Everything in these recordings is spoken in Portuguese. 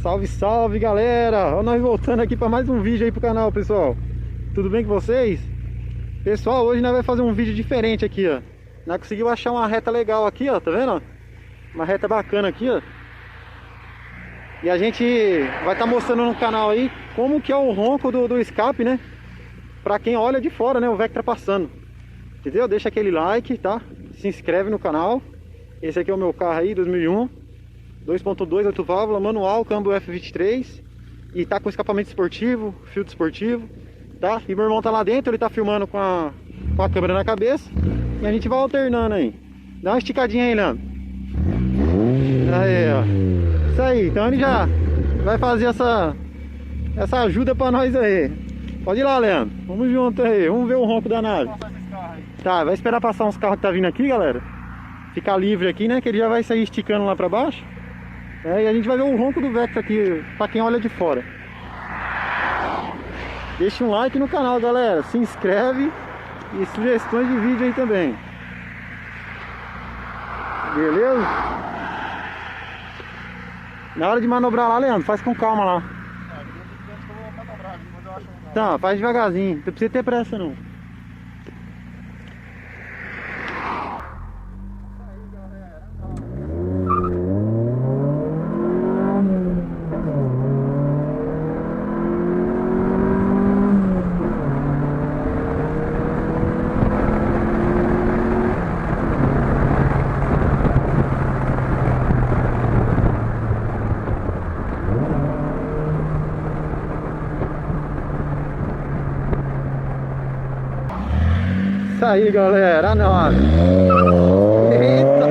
Salve, salve, galera! Olha nós voltando aqui para mais um vídeo aí pro canal, pessoal. Tudo bem com vocês? Pessoal, hoje nós vamos fazer um vídeo diferente aqui, ó. Nós conseguimos achar uma reta legal aqui, ó, tá vendo? Uma reta bacana aqui, ó. E a gente vai estar mostrando no canal aí como que é o ronco do escape, né? Pra quem olha de fora, né? O Vectra passando. Entendeu? Deixa aquele like, tá? Se inscreve no canal. Esse aqui é o meu carro aí, 2001. 2.2, 8 válvulas, manual, câmbio F23. E tá com escapamento esportivo, filtro esportivo, tá? E meu irmão tá lá dentro, ele tá filmando com a câmera na cabeça. E a gente vai alternando aí. Dá uma esticadinha aí, Leandro. Aí, ó. Isso aí, então ele já vai fazer essa ajuda pra nós aí. Pode ir lá, Leandro. Vamos junto aí, vamos ver o ronco da nave. Tá, vai esperar passar uns carros que tá vindo aqui, galera. Ficar livre aqui, né? Que ele já vai sair esticando lá pra baixo. E a gente vai ver o ronco do Vectra aqui, pra quem olha de fora. Deixa um like no canal, galera. Se inscreve e sugestões de vídeo aí também. Beleza? Na hora de manobrar lá, Leandro, faz com calma lá. Tá, faz devagarzinho. Não precisa ter pressa não. Isso aí, galera, a nave. Eita!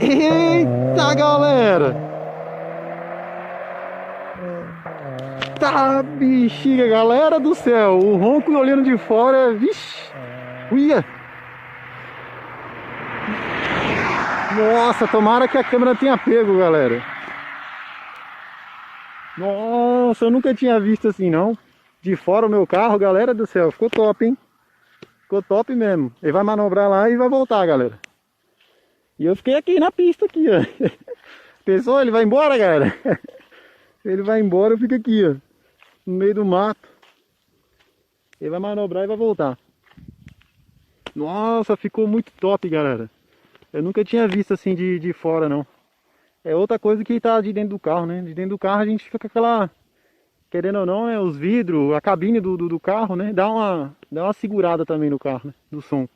Eita, galera! Tá, bexiga, galera do céu! O ronco olhando de fora, vixe! Uia! Nossa, tomara que a câmera tenha pego, galera! Nossa, eu nunca tinha visto assim, não. De fora o meu carro, galera do céu, ficou top, hein? Ficou top mesmo. Ele vai manobrar lá e vai voltar, galera. E eu fiquei aqui na pista aqui, ó. Pessoal, ele vai embora, galera. Ele vai embora, eu fico aqui, ó. No meio do mato. Ele vai manobrar e vai voltar. Nossa, ficou muito top, galera. Eu nunca tinha visto assim de fora, não. É outra coisa que tá de dentro do carro, né? De dentro do carro a gente fica com aquela... Querendo ou não, né, os vidros, a cabine do carro, né, dá uma segurada também no carro, né, do som.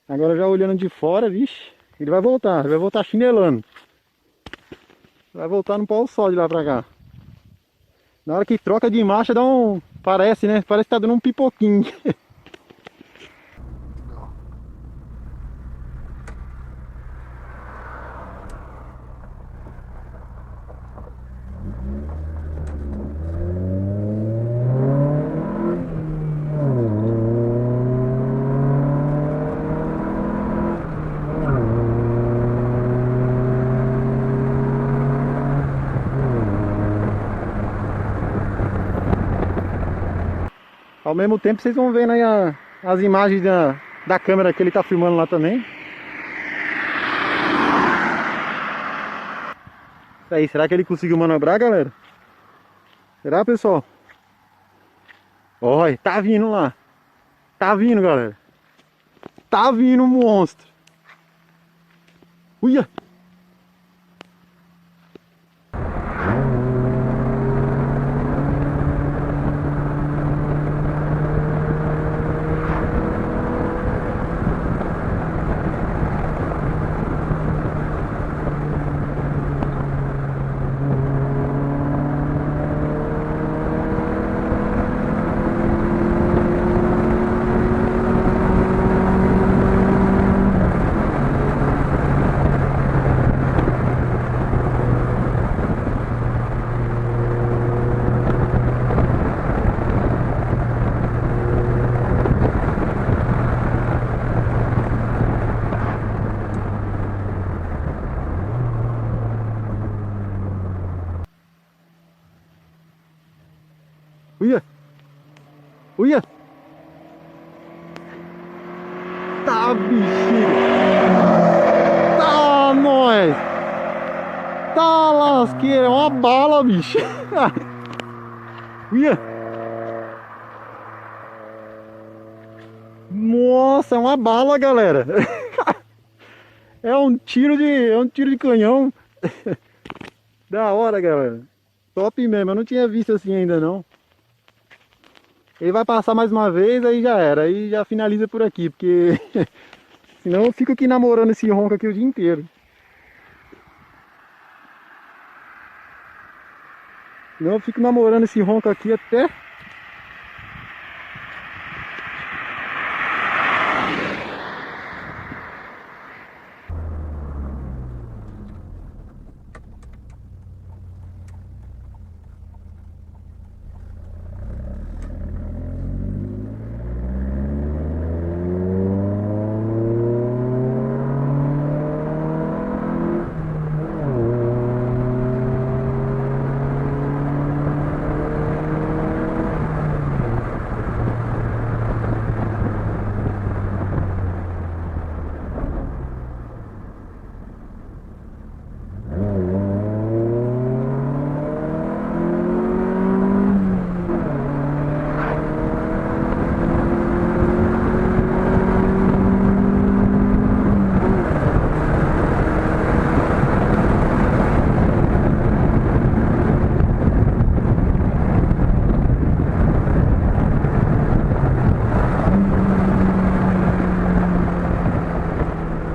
Agora já olhando de fora, vixe, ele vai voltar chinelando. Vai voltar no pau sol de lá pra cá. Na hora que troca de marcha dá um, parece, né, parece que tá dando um pipoquinho. Ao mesmo tempo vocês vão vendo aí as imagens da câmera que ele tá filmando lá também. Isso aí, será que ele conseguiu manobrar, galera? Será, pessoal? Olha, tá vindo lá. Tá vindo, galera. Tá vindo um monstro. Uia! Uia! Uia! Tá, bexiga! Tá, nós! Tá lasqueira, é uma bala, bicho. Ia. Nossa, é uma bala, galera. É um tiro de canhão. Da hora, galera. Top mesmo, eu não tinha visto assim ainda não. Ele vai passar mais uma vez, aí já era. Aí já finaliza por aqui, porque senão eu fico aqui namorando esse ronco aqui o dia inteiro. Senão eu fico namorando esse ronco aqui até...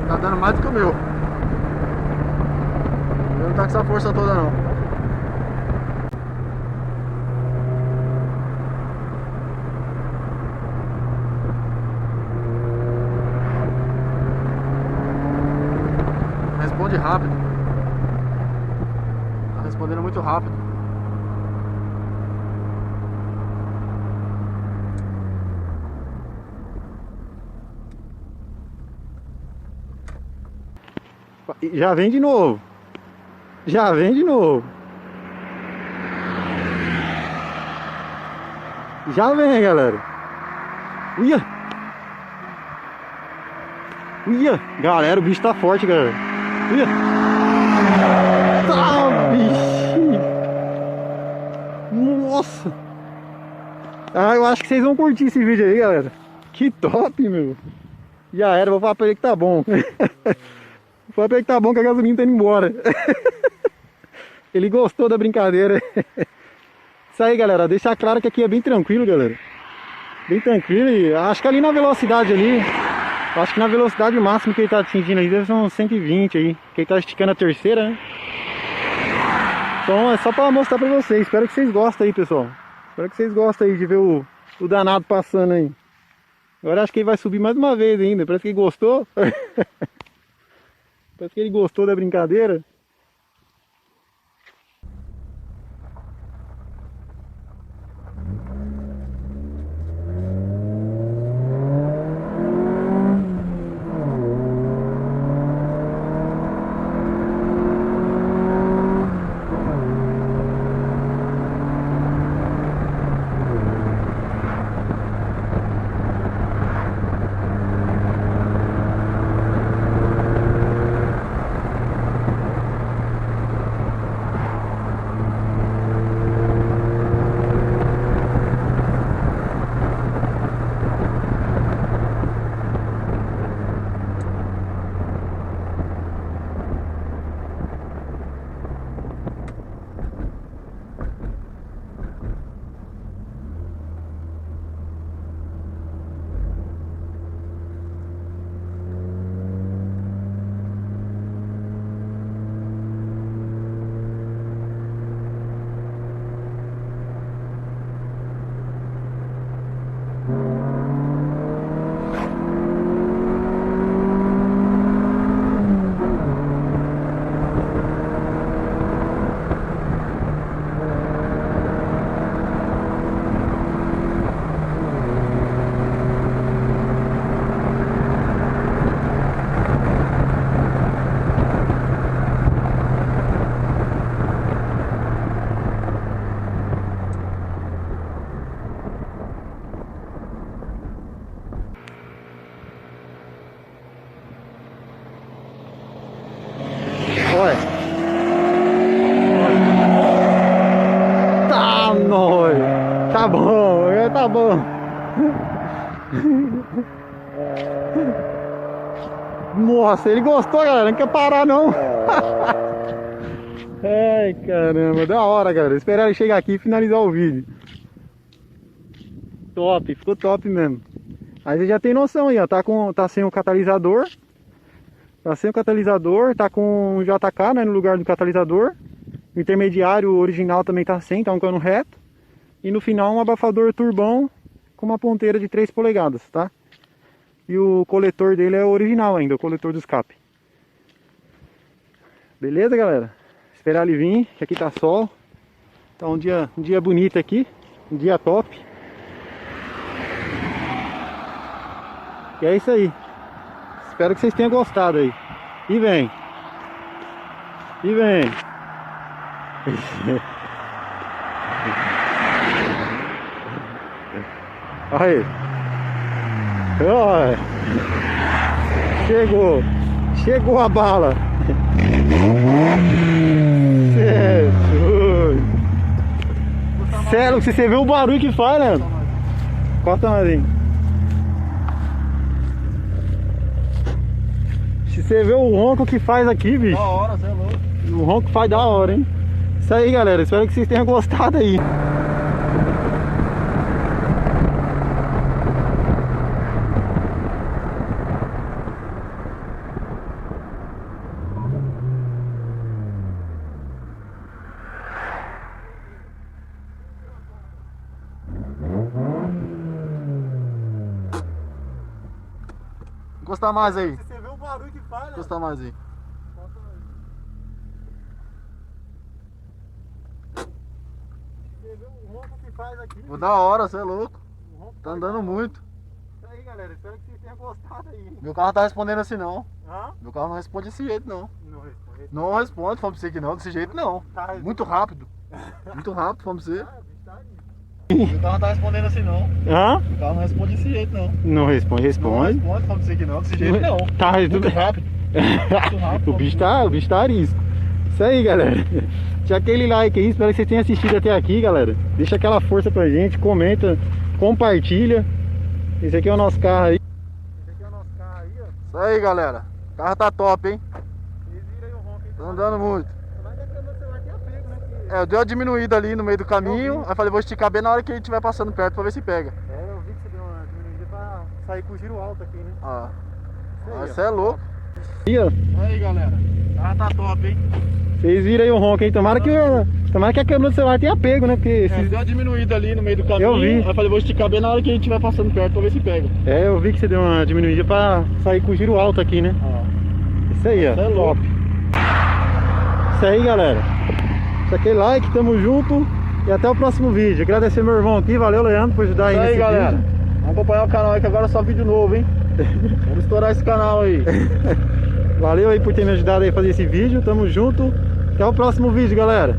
Tá dando mais do que o meu. Eu não tá com essa força toda não. Responde rápido. Tá respondendo muito rápido. Já vem de novo. Já vem de novo. Já vem, galera. Uia! Uia! Galera, o bicho tá forte, galera. Uia! Tá, bichinho! Nossa! Ah, eu acho que vocês vão curtir esse vídeo aí, galera. Que top, meu! Já era, vou falar pra ele que tá bom. Vou falar pra ele que tá bom, que a gasolina tá indo embora. Ele gostou da brincadeira. Isso aí, galera. Deixar claro que aqui é bem tranquilo, galera. Bem tranquilo. E acho que ali na velocidade ali, acho que na velocidade máxima que ele tá atingindo ali deve ser uns 120 aí. Que ele tá esticando a terceira, né? Então é só pra mostrar pra vocês. Espero que vocês gostem aí, pessoal. Espero que vocês gostem aí de ver o danado passando aí. Agora acho que ele vai subir mais uma vez ainda. Parece que ele gostou. Parece que ele gostou da brincadeira. Nossa, ele gostou, galera. Não quer parar, não. Ai, caramba. Da hora, galera. Esperar ele chegar aqui e finalizar o vídeo. Top. Ficou top mesmo. Aí você já tem noção aí, ó. Tá sem o catalisador. Tá sem o catalisador. Tá com o JK, né, no lugar do catalisador. O intermediário original também tá sem. Tá um cano reto. E no final um abafador turbão com uma ponteira de 3 polegadas, tá? E o coletor dele é o original ainda, o coletor do escape. Beleza, galera? Esperar ele vir, que aqui tá sol. Tá um dia bonito aqui, um dia top. E é isso aí. Espero que vocês tenham gostado aí. E vem. E vem. Aí. Olha. Chegou a bala. Sério, se você vê o barulho que faz, né? Corta mais aí. Se você vê o ronco que faz aqui, bicho. Da hora, você é louco. O ronco faz da hora, hein? Isso aí, galera. Espero que vocês tenham gostado aí. Encosta mais aí. Se você vê o barulho que faz, né? Encosta mais aí. Você vê o ronco que faz aqui. Pô, da hora, você é louco. O ronco Tá faz andando da hora. muito. Isso aí, galera. Espero que vocês tenham gostado aí. Meu carro tá respondendo assim não. Hã? Meu carro não responde desse jeito não. Não responde. Não responde, falando pra você que não, desse jeito não. Tá, Muito rápido. Muito rápido, falando pra você. bicho, tá ali. Meu carro não tá respondendo assim não. Hã? Meu carro não responde desse jeito não. Não responde, Não responde. responde, falando pra você que não, desse jeito não. Tá, Muito rápido. Muito rápido. o bicho tá arisco. Isso aí, galera. Deixa aquele like aí, espero que vocês tenham assistido até aqui, galera. Deixa aquela força pra gente, comenta, compartilha. Esse aqui é o nosso carro aí. Esse aqui é o nosso carro aí, ó. Isso aí, galera. O carro tá top, hein? Vocês viram aí o ronco aí. Tá andando muito. Mas é que o celular tem apego, né? Que... É, eu dei uma diminuída ali no meio do caminho. Eu vi. Aí falei, vou esticar bem na hora que ele estiver passando perto pra ver se pega. É, eu vi que você deu uma diminuída pra sair com o giro alto aqui, né? Ah, Isso aí, você é louco. Aí, ó. Aí, galera. O carro tá top, hein? Vocês viram aí o ronco, hein? Tomara que a câmera do celular tenha apego, né? Porque É, deu uma diminuída ali no meio do caminho. Eu vi. Aí falei, vou esticar bem na hora que ele estiver passando perto pra ver se pega. É, eu vi que você deu uma diminuída pra sair com o giro alto aqui, né? Ah, Isso aí, ó. você é louco. Isso aí, galera. Deixa aquele like, tamo junto. E até o próximo vídeo. Agradecer meu irmão aqui. Valeu, Leandro, por ajudar aí Isso aí, nesse galera. vídeo. Vamos acompanhar o canal aí que agora é só vídeo novo, hein? Vamos estourar esse canal aí. Valeu aí por ter me ajudado aí a fazer esse vídeo. Tamo junto. Até o próximo vídeo, galera.